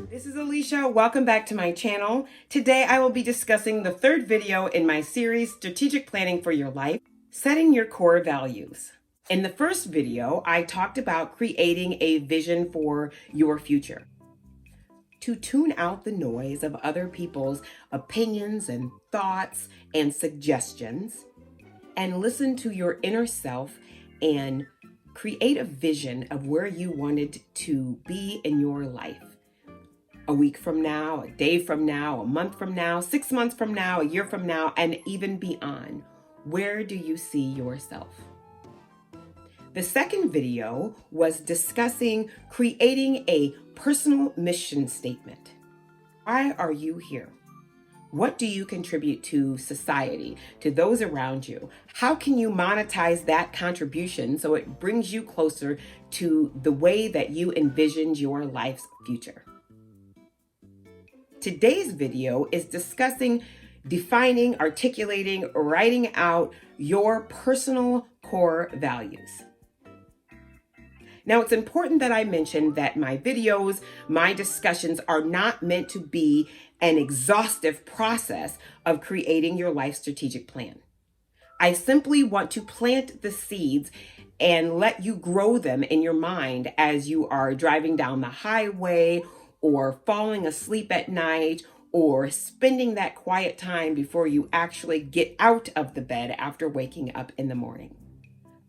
This is Alicia. Welcome back to my channel. Today I will be discussing the third video in my series, Strategic Planning for Your Life, Setting Your Core Values. In the first video, I talked about creating a vision for your future. To tune out the noise of other people's opinions and thoughts and suggestions, and listen to your inner self and create a vision of where you wanted to be in your life. A week from now, a day from now, a month from now, 6 months from now, a year from now, and even beyond. Where do you see yourself? The second video was discussing creating a personal mission statement. Why are you here? What do you contribute to society, to those around you? How can you monetize that contribution so it brings you closer to the way that you envisioned your life's future? Today's video is discussing defining, articulating, writing out your personal core values. Now, it's important that I mention that my videos, my discussions are not meant to be an exhaustive process of creating your life strategic plan. I simply want to plant the seeds and let you grow them in your mind as you are driving down the highway or falling asleep at night, or spending that quiet time before you actually get out of the bed after waking up in the morning.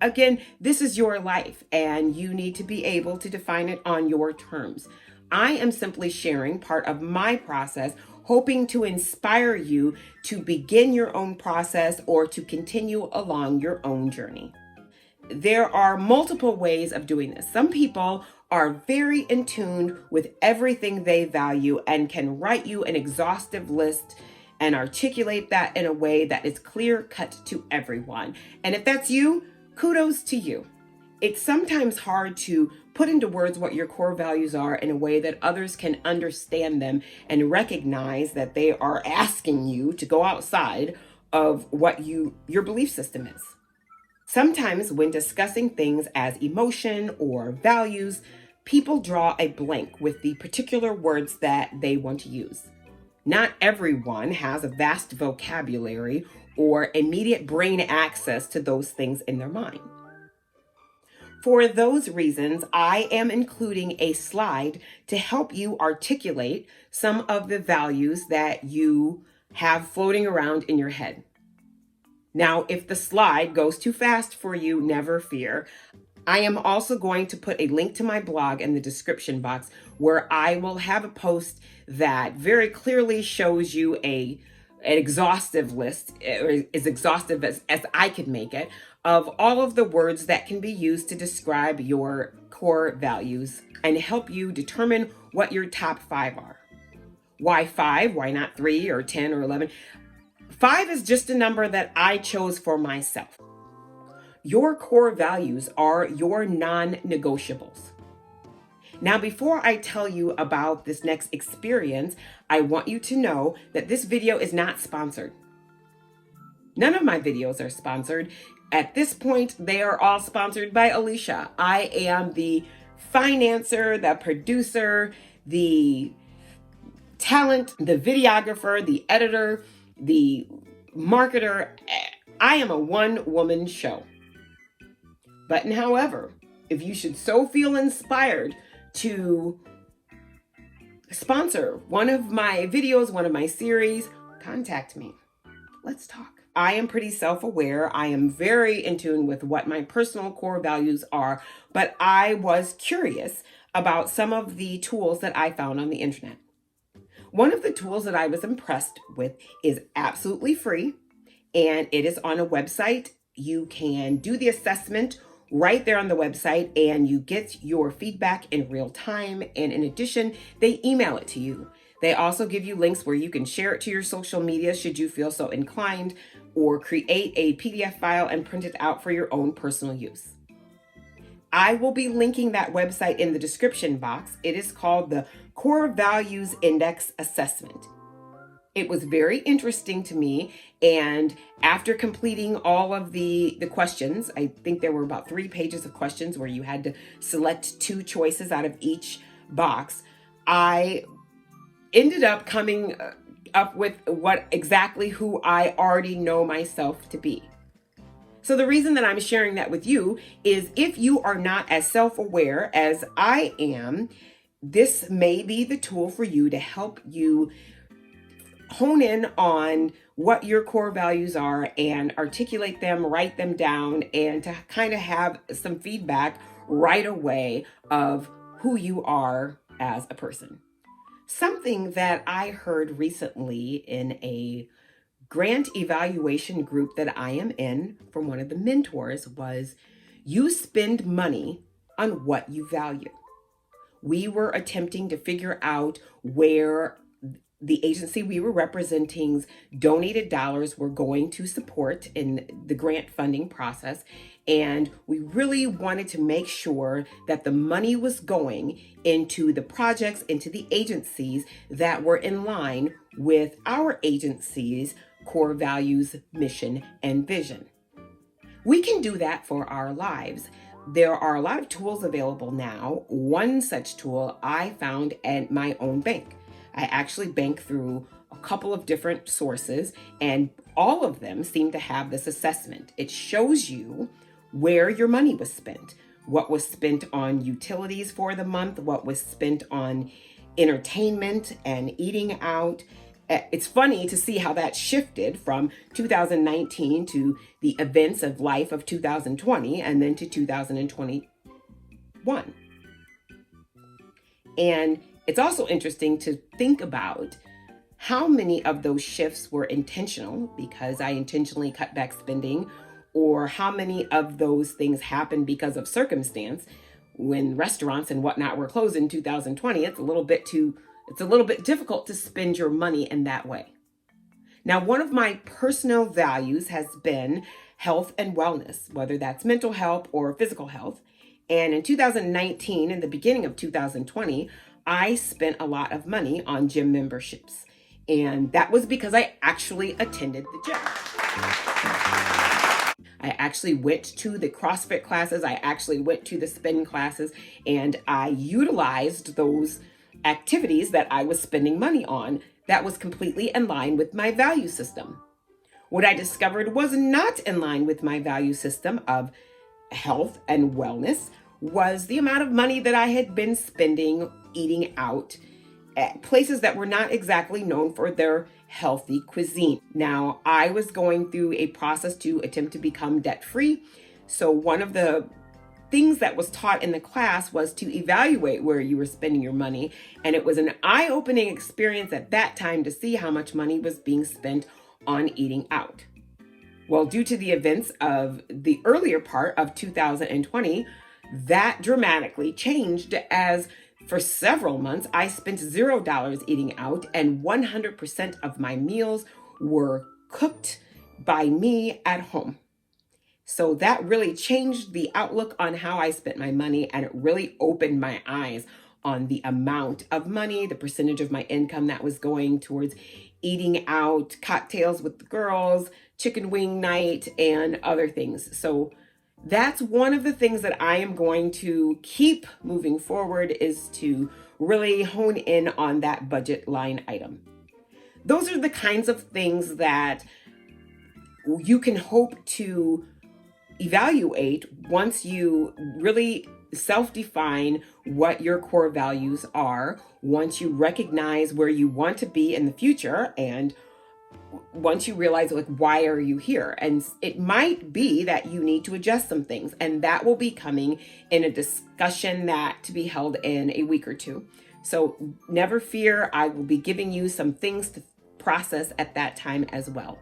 Again, this is your life, and you need to be able to define it on your terms. I am simply sharing part of my process, hoping to inspire you to begin your own process or to continue along your own journey. There are multiple ways of doing this. Some people are very in tune with everything they value and can write you an exhaustive list and articulate that in a way that is clear cut to everyone. And if that's you, kudos to you. It's sometimes hard to put into words what your core values are in a way that others can understand them and recognize that they are asking you to go outside of what your belief system is. Sometimes when discussing things as emotion or values, people draw a blank with the particular words that they want to use. Not everyone has a vast vocabulary or immediate brain access to those things in their mind. For those reasons, I am including a slide to help you articulate some of the values that you have floating around in your head. Now, if the slide goes too fast for you, never fear. I am also going to put a link to my blog in the description box where I will have a post that very clearly shows you an exhaustive list, or as exhaustive as I could make it, of all of the words that can be used to describe your core values and help you determine what your top 5 are. Why 5? Why not 3 or 10 or 11? 5 is just a number that I chose for myself. Your core values are your non-negotiables. Now, before I tell you about this next experience, I want you to know that this video is not sponsored. None of my videos are sponsored. At this point, they are all sponsored by Alicia. I am the financer, the producer, the talent, the videographer, the editor, the marketer. I am a one-woman show. But however, if you should so feel inspired to sponsor one of my videos, one of my series, contact me. Let's talk. I am pretty self-aware. I am very in tune with what my personal core values are, but I was curious about some of the tools that I found on the internet. One of the tools that I was impressed with is absolutely free, and it is on a website. You can do the assessment right there on the website, and you get your feedback in real time. And in addition, they email it to you. They also give you links where you can share it to your social media should you feel so inclined, or create a PDF file and print it out for your own personal use. I will be linking that website in the description box. It is called the Corevalues Index Assessment. It was very interesting to me, and after completing all of the questions, I think there were about 3 pages of questions where you had to select 2 choices out of each box, I ended up coming up with exactly who I already know myself to be. So the reason that I'm sharing that with you is if you are not as self-aware as I am, this may be the tool for you to help you hone in on what your core values are and articulate them, write them down, and to kind of have some feedback right away of who you are as a person. Something that I heard recently in a grant evaluation group that I am in from one of the mentors was, you spend money on what you value. We were attempting to figure out where the agency we were representing's donated dollars were going to support in the grant funding process. And we really wanted to make sure that the money was going into the projects, into the agencies that were in line with our agency's core values, mission, and vision. We can do that for our lives. There are a lot of tools available now. One such tool I found at my own bank. I actually bank through a couple of different sources, and all of them seem to have this assessment. It shows you where your money was spent, what was spent on utilities for the month, what was spent on entertainment and eating out. It's funny to see how that shifted from 2019 to the events of life of 2020 and then to 2021. And it's also interesting to think about how many of those shifts were intentional because I intentionally cut back spending, or how many of those things happened because of circumstance. When restaurants and whatnot were closed in 2020, it's a little bit difficult to spend your money in that way. Now, one of my personal values has been health and wellness, whether that's mental health or physical health. And in 2019, in the beginning of 2020, I spent a lot of money on gym memberships. And that was because I actually attended the gym. I actually went to the CrossFit classes. I actually went to the spin classes, and I utilized those activities that I was spending money on that was completely in line with my value system. What I discovered was not in line with my value system of health and wellness was the amount of money that I had been spending eating out at places that were not exactly known for their healthy cuisine. Now, I was going through a process to attempt to become debt-free. So one of the things that was taught in the class was to evaluate where you were spending your money. And it was an eye-opening experience at that time to see how much money was being spent on eating out. Well, due to the events of the earlier part of 2020, that dramatically changed, as for several months, I spent $0 eating out, and 100% of my meals were cooked by me at home. So that really changed the outlook on how I spent my money, and it really opened my eyes on the amount of money, the percentage of my income that was going towards eating out, cocktails with the girls, chicken wing night, and other things. So that's one of the things that I am going to keep moving forward, is to really hone in on that budget line item. Those are the kinds of things that you can hope to evaluate once you really self-define what your core values are, once you recognize where you want to be in the future, and once you realize, like, why are you here? And it might be that you need to adjust some things, and that will be coming in a discussion that to be held in a week or two. So never fear, I will be giving you some things to process at that time as well.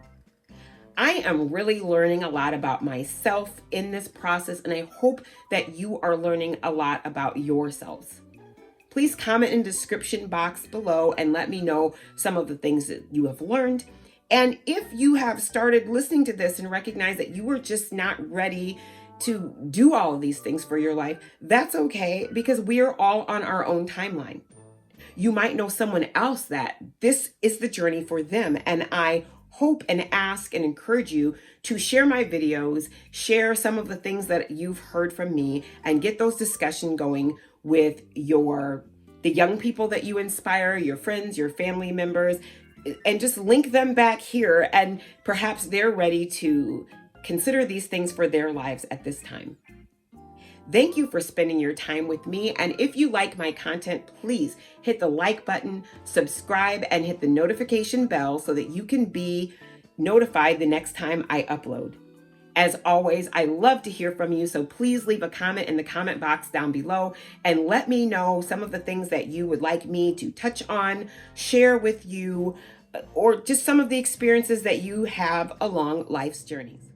I am really learning a lot about myself in this process, and I hope that you are learning a lot about yourselves. Please comment in the description box below and let me know some of the things that you have learned. And if you have started listening to this and recognize that you are just not ready to do all of these things for your life, that's okay, because we are all on our own timeline. You might know someone else that this is the journey for them, and I hope and ask and encourage you to share my videos, share some of the things that you've heard from me, and get those discussions going with your the young people that you inspire, your friends, your family members, and just link them back here, and perhaps they're ready to consider these things for their lives at this time. Thank you for spending your time with me. And if you like my content, please hit the like button, subscribe, and hit the notification bell so that you can be notified the next time I upload. As always, I love to hear from you, so please leave a comment in the comment box down below and let me know some of the things that you would like me to touch on, share with you, or just some of the experiences that you have along life's journeys.